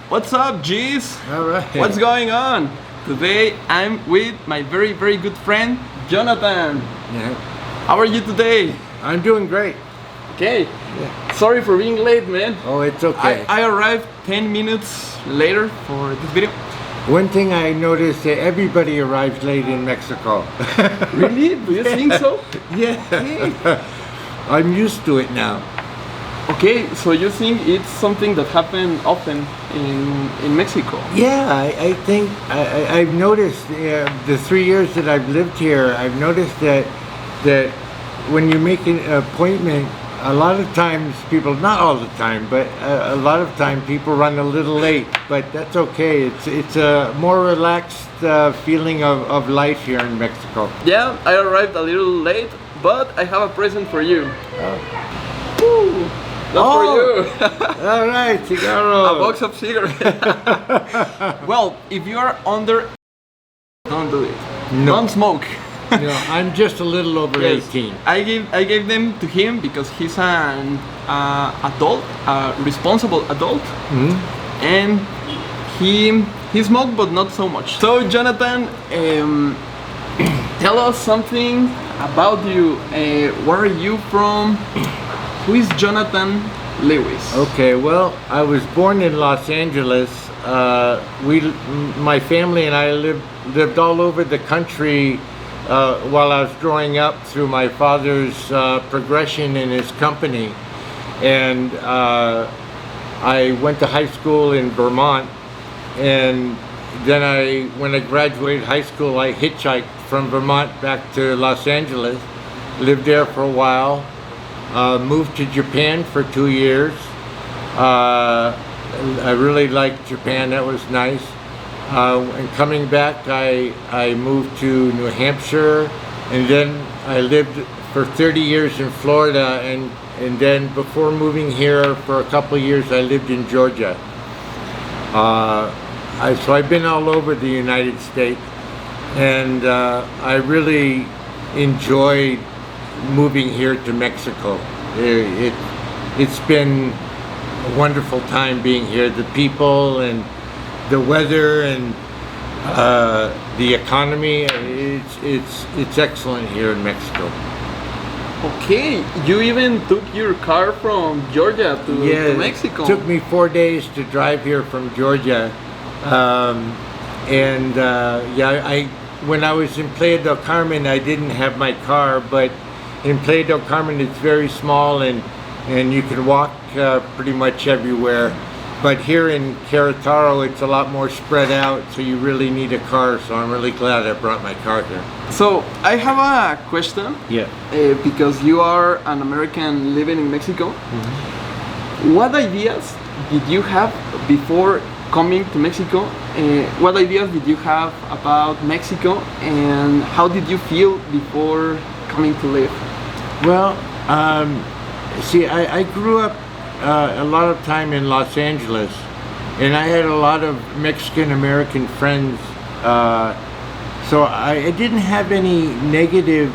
What's up, G's? All right. What's going on? Today I'm with my very, very good friend, Jonathan. Yeah. How are you today? I'm doing great. Okay. Yeah. Sorry for being late, man. Oh, it's okay. I arrived 10 minutes later for this video. One thing I noticed that everybody arrives late in Mexico. Really? Do you think so? Yeah. Okay. I'm used to it now. Okay, so you think it's something that happens often in Mexico? Yeah, I think I've noticed the 3 years that I've lived here, I've noticed that when you make an appointment, a lot of times people, not all the time, but a lot of time people run a little late, but that's okay. It's a more relaxed feeling of life here in Mexico. Yeah, I arrived a little late, but I have a present for you. Woo! That's for you. All right, cigarro. A box of cigarettes. Well, if you are under, don't do it. No. Don't smoke. No, I'm just a little over Yes. 18. I gave them to him because he's an adult, a responsible adult, and he smoked, but not so much. So Jonathan, tell us something about you. Where are you from? Who is Jonathan Lewis? Okay, well, I was born in Los Angeles. My family and I lived all over the country while I was growing up through my father's progression in his company. And I went to high school in Vermont, and then when I graduated high school, I hitchhiked from Vermont back to Los Angeles, lived there for a while, moved to Japan for 2 years. I really liked Japan, that was nice. And coming back, I moved to New Hampshire, and then I lived for 30 years in Florida, and then before moving here for a couple of years, I lived in Georgia. So I've been all over the United States, and I really enjoyed moving here to Mexico. It's been a wonderful time being here. The people and the weather and the economy, it's excellent here in Mexico. Okay, you even took your car from Georgia to Mexico. It took me 4 days to drive here from Georgia. When I was in Playa del Carmen, I didn't have my car, but in Playa del Carmen it's very small and you can walk pretty much everywhere. But here in Queretaro it's a lot more spread out, so you really need a car, so I'm really glad I brought my car here. So I have a question. Yeah. Because you are an American living in Mexico. What ideas did you have before coming to Mexico? What ideas did you have about Mexico, and how did you feel before coming to live? Well, see, I grew up a lot of time in Los Angeles, and I had a lot of Mexican American friends, so I didn't have any negative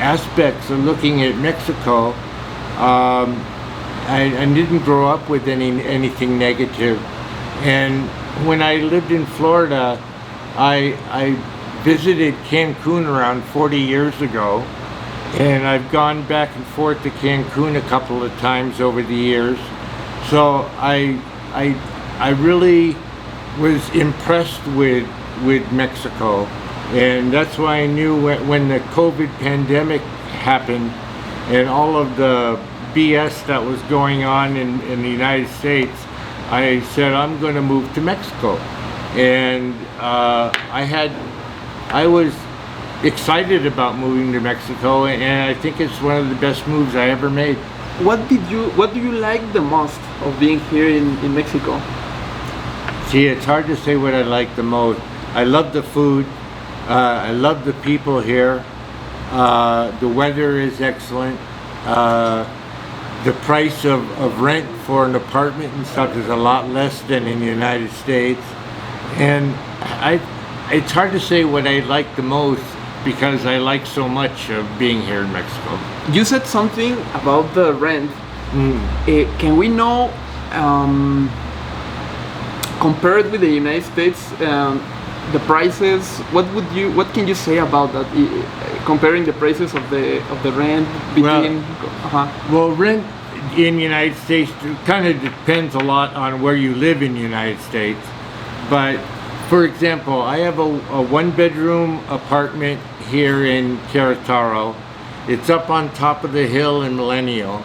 aspects of looking at Mexico. I didn't grow up with anything negative. And when I lived in Florida, I visited Cancun around 40 years ago, and I've gone back and forth to Cancun a couple of times over the years. So I really was impressed with Mexico, and that's why I knew when the COVID pandemic happened and all of the BS that was going on in the United States, I said I'm going to move to Mexico. And I was excited about moving to Mexico, and I think it's one of the best moves I ever made. What do you like the most of being here in Mexico? See, it's hard to say what I like the most. I love the food. I love the people here. The weather is excellent. The price of rent for an apartment and stuff is a lot less than in the United States. And it's hard to say what I like the most because I like so much of being here in Mexico. You said something about the rent. Can we know compared with the United States, the prices. What can you say about that? Comparing the prices of the rent between. Well, rent in the United States kind of depends a lot on where you live in the United States. But for example, I have a one-bedroom apartment here in Queretaro. It's up on top of the hill in Millennial.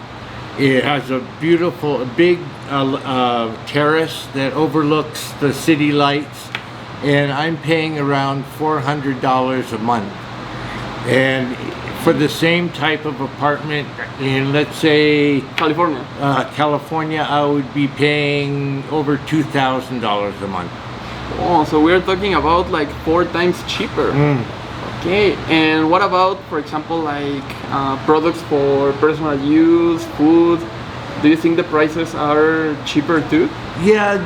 It has a big terrace that overlooks the city lights, and I'm paying around $400 a month. And for the same type of apartment in, let's say, California, I would be paying over $2,000 a month. Oh, so we're talking about like 4 times cheaper. Okay, and what about, for example, like products for personal use, food? Do you think the prices are cheaper too? Yeah,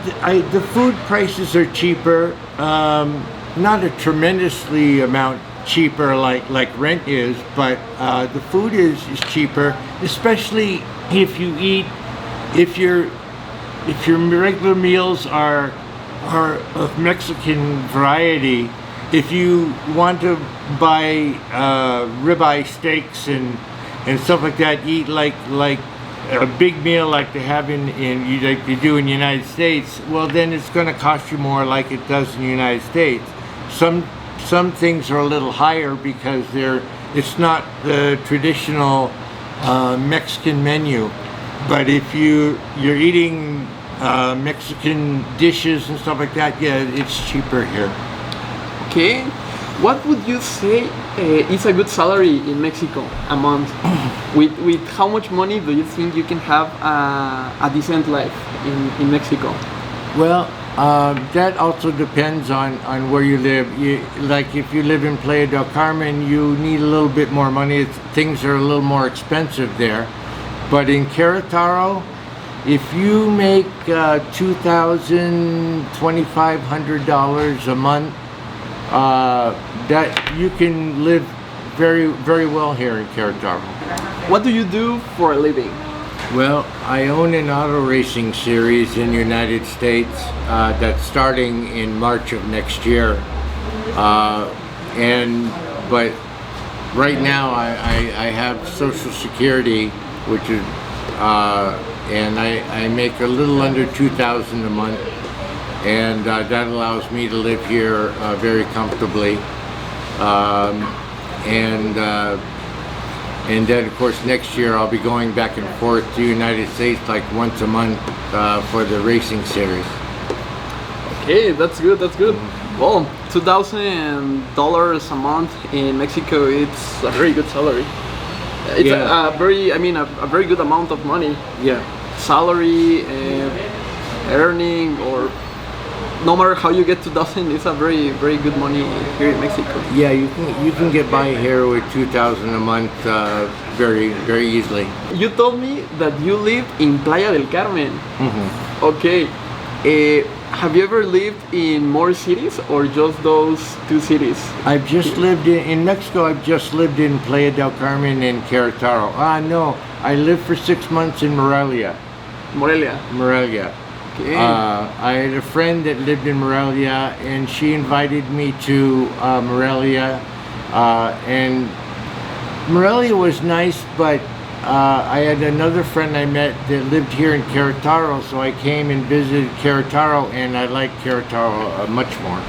the food prices are cheaper. Not a tremendously amount cheaper like rent is, but the food is cheaper, especially if your regular meals are of Mexican variety. If you want to buy ribeye steaks and stuff like that, eat like a big meal like they have like they do in the United States, well then it's going to cost you more like it does in the United States. Some things are a little higher because it's not the traditional Mexican menu. But if you're eating Mexican dishes and stuff like that, yeah, it's cheaper here. Okay, what would you say is a good salary in Mexico a month? With how much money do you think you can have a decent life in Mexico? Well, that also depends on where you live. Like if you live in Playa del Carmen, you need a little bit more money. Things are a little more expensive there. But in Queretaro, if you make $2,000, $2,500 a month, that you can live very, very well here in Queretaro. What do you do for a living? Well, I own an auto racing series in the United States that's starting in March of next year. But right now I have Social Security, which is, and I make a little under $2,000 a month. And that allows me to live here very comfortably. And then of course next year I'll be going back and forth to the United States like once a month for the racing series. Okay, that's good, that's good. Well, $2,000 a month in Mexico, it's a very good salary. It's a very good amount of money. Yeah. Salary, earning, or no matter how you get 2,000, it's a very, very good money here in Mexico. Yeah, you can get by here with $2,000 a month very, very easily. You told me that you live in Playa del Carmen. Mm-hmm. Okay. Have you ever lived in more cities or just those 2 cities? I've just lived in Mexico. I've just lived in Playa del Carmen and Queretaro. No, I lived for 6 months in Morelia. Morelia. Okay. I had a friend that lived in Morelia, and she invited me to Morelia, and Morelia was nice, but I had another friend I met that lived here in Queretaro, so I came and visited Queretaro, and I like Queretaro much more.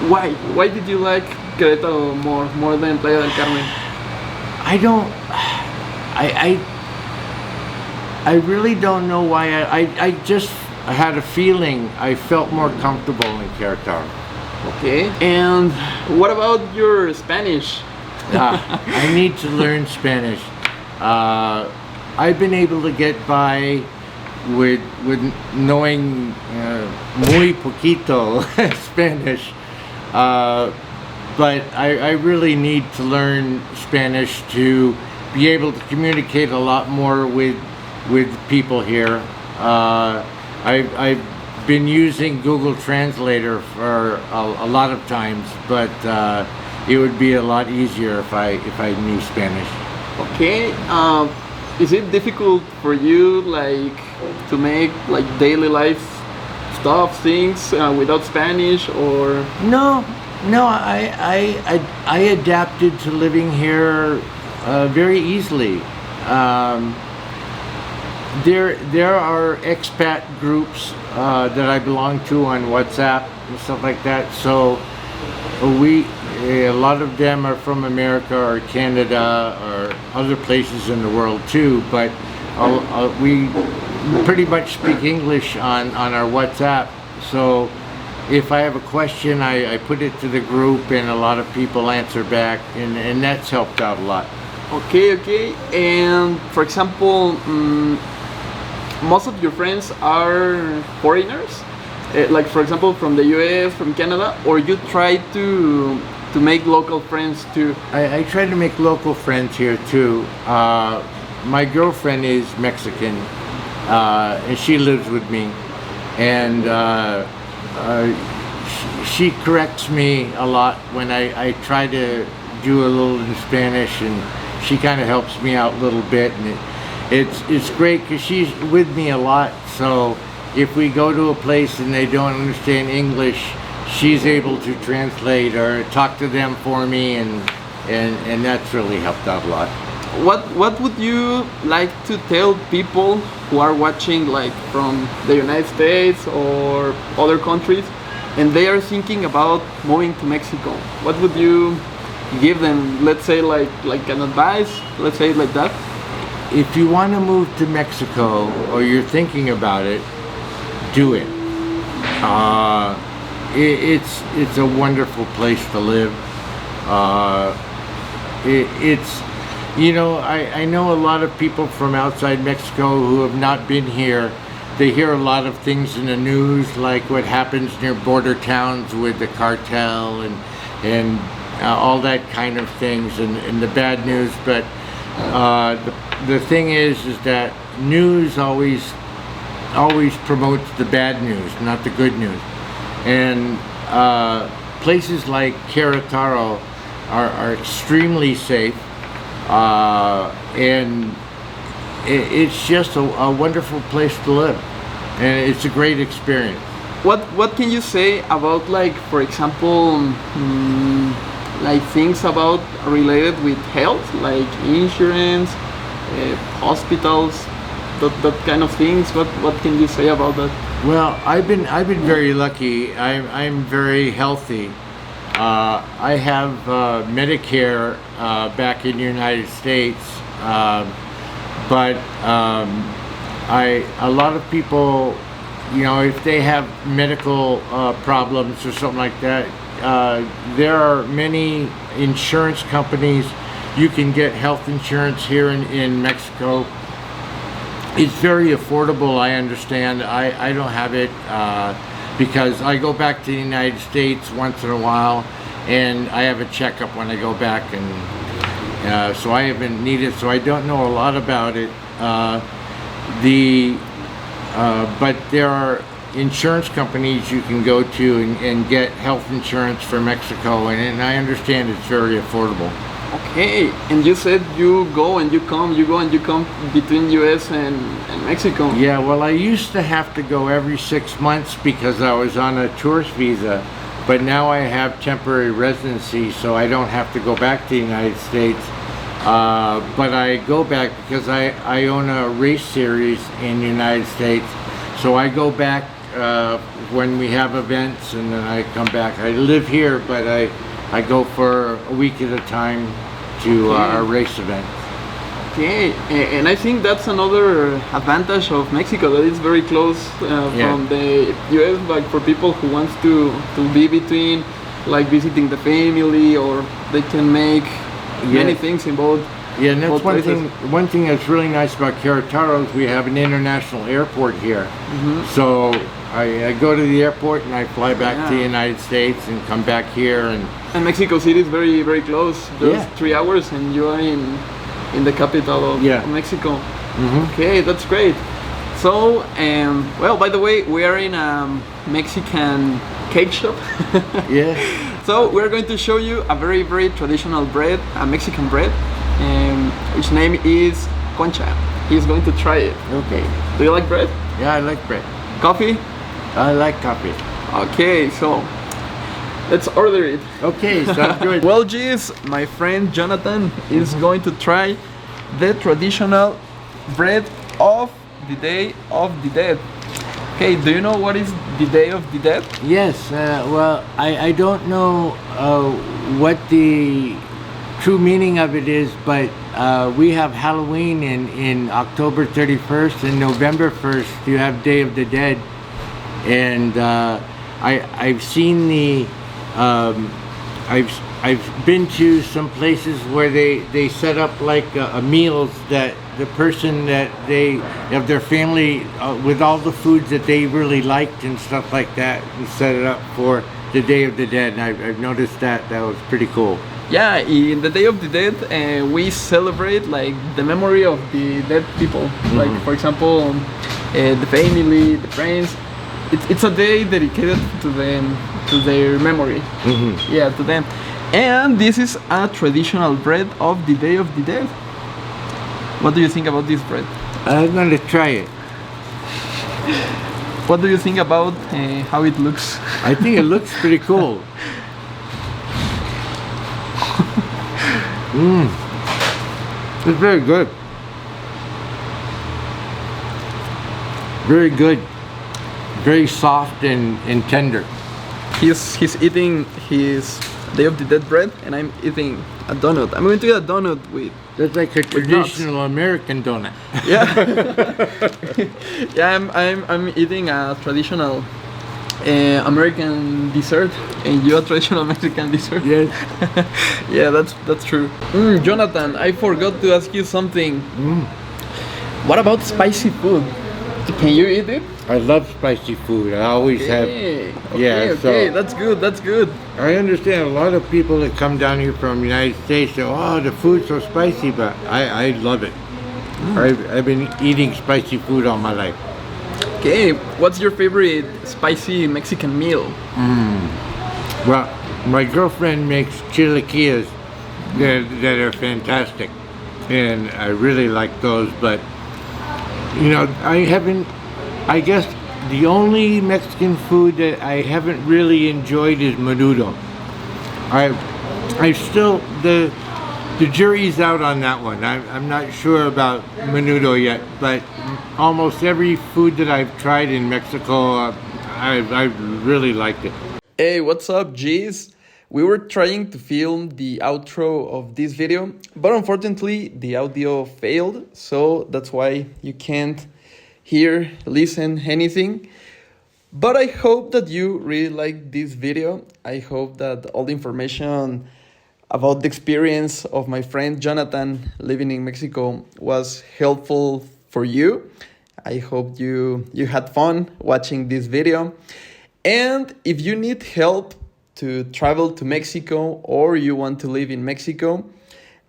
Why? Why did you like Queretaro more than Playa del Carmen? I really don't know why. I just had a feeling I felt more comfortable in Queretaro. Okay. And what about your Spanish? I need to learn Spanish. I've been able to get by with knowing muy poquito Spanish, but I really need to learn Spanish to be able to communicate a lot more with people here. I've been using Google Translator for a lot of times, but it would be a lot easier if I knew Spanish. Okay. Is it difficult for you, like, to make like daily life stuff, things without Spanish, or? No, no, I adapted to living here very easily. There are expat groups that I belong to on WhatsApp and stuff like that. So a lot of them are from America or Canada or other places in the world too. But we pretty much speak English on our WhatsApp. So if I have a question, I put it to the group, and a lot of people answer back, and that's helped out a lot. Okay. And for example, most of your friends are foreigners, like for example from the US, from Canada, or you try to make local friends too? I try to make local friends here too. My girlfriend is Mexican, and she lives with me, and she corrects me a lot when I try to do a little in Spanish, and she kind of helps me out a little bit, and it's great because she's with me a lot. So if we go to a place and they don't understand English, she's able to translate or talk to them for me, and that's really helped out a lot. What would you like to tell people who are watching, like from the United States or other countries, and they are thinking about moving to Mexico? What would you give them? Let's say like an advice. Let's say it like that. If you want to move to Mexico or you're thinking about it, do it. It's a wonderful place to live. It's I know a lot of people from outside Mexico who have not been here. They hear a lot of things in the news, like what happens near border towns with the cartel and all that kind of things, and the bad news. But the thing is that news always promotes the bad news, not the good news. And places like Queretaro are extremely safe, and it's just a wonderful place to live, and it's a great experience. What can you say about, like, for example, like things about related with health, like insurance, hospitals, that kind of things? What can you say about that? Well, I've been very lucky. I'm very healthy. I have Medicare back in the United States, but a lot of people, if they have medical problems or something like that, there are many insurance companies. You can get health insurance here in Mexico. It's very affordable, I understand. I don't have it because I go back to the United States once in a while, and I have a checkup when I go back, and so I haven't needed, so I don't know a lot about it. But there are insurance companies you can go to and get health insurance for Mexico, and I understand it's very affordable. Okay, and you said you go and you come between US and Mexico. Yeah, well, I used to have to go every 6 months because I was on a tourist visa, but now I have temporary residency, so I don't have to go back to the United States. But I go back because I own a race series in the United States, so I go back when we have events, and then I come back. I live here, but I go for a week at a time to our race event. Okay, and I think that's another advantage of Mexico, that it's very close from the US, like for people who wants to be between, like visiting the family, or they can make many things in both. Yeah, and that's one thing that's really nice about Queretaro is we have an international airport here. Mm-hmm. So I go to the airport and I fly back to the United States and come back here, and Mexico City is very, very close. Just 3 hours and you are in the capital of Mexico. Mm-hmm. Okay, that's great. So, well, by the way, we are in a Mexican cake shop. Yeah. So we're going to show you a very, very traditional bread, a Mexican bread, which name is concha. He's going to try it. Okay. Do you like bread? Yeah, I like bread. Coffee? I like coffee. Okay, so let's order it. Okay, sounds good. Well, geez, my friend Jonathan is going to try the traditional bread of the Day of the Dead. Okay, do you know what is the Day of the Dead? Yes, well, I don't know what the true meaning of it is, but we have Halloween in October 31st, and November 1st you have Day of the Dead. And I've seen I've been to some places where they set up like meals that the person that they have their family with all the foods that they really liked and stuff like that, and set it up for the Day of the Dead. And I've noticed that was pretty cool. Yeah, in the Day of the Dead, we celebrate like the memory of the dead people. Like, for example, the family, the friends. It's a day dedicated to them, to their memory. Yeah, to them. And this is a traditional bread of the Day of the Dead. What do you think about this bread? I'm gonna try it. What do you think about how it looks? I think it looks pretty cool. It's very good. Very good. Very soft and tender. He's eating his Day of the Dead bread, and I'm eating a donut. I'm going to get a donut with. That's like a traditional American donut. Yeah. Yeah, I'm eating a traditional American dessert, and you a traditional Mexican dessert. Yes. Yeah, that's true. Jonathan, I forgot to ask you something. What about spicy food? Can you eat it? I love spicy food. I always have. Yeah, okay, that's good. That's good. I understand a lot of people that come down here from the United States say, "Oh, the food's so spicy," but I love it. I've been eating spicy food all my life. Okay, what's your favorite spicy Mexican meal? Well, my girlfriend makes chilaquiles that are fantastic, and I really like those. But you know, I guess the only Mexican food that I haven't really enjoyed is menudo. I still the jury's out on that one. I'm not sure about menudo yet, but almost every food that I've tried in Mexico, I really liked it. Hey, what's up, G's? We were trying to film the outro of this video, but unfortunately the audio failed, so that's why you can't hear, listen, anything. But I hope that you really like this video. I hope that all the information about the experience of my friend Jonathan living in Mexico was helpful for you. I hope you had fun watching this video. And if you need help to travel to Mexico, or you want to live in Mexico,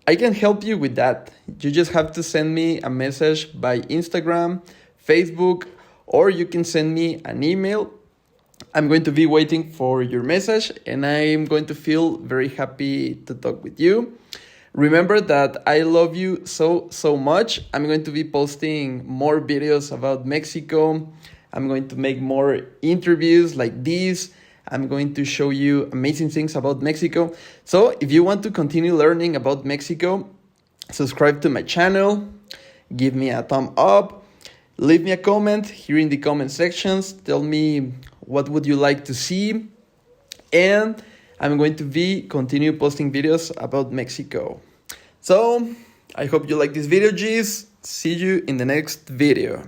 I can help you with that. You just have to send me a message by Instagram, Facebook, or you can send me an email. I'm going to be waiting for your message, and I'm going to feel very happy to talk with you. Remember that I love you so much. I'm going to be posting more videos about Mexico. I'm going to make more interviews like this. I'm going to show you amazing things about Mexico. So if you want to continue learning about Mexico, subscribe to my channel, give me a thumb up, leave me a comment here in the comment sections. Tell me what would you like to see. And I'm going to be continue posting videos about Mexico. So I hope you like this video, G's. See you in the next video.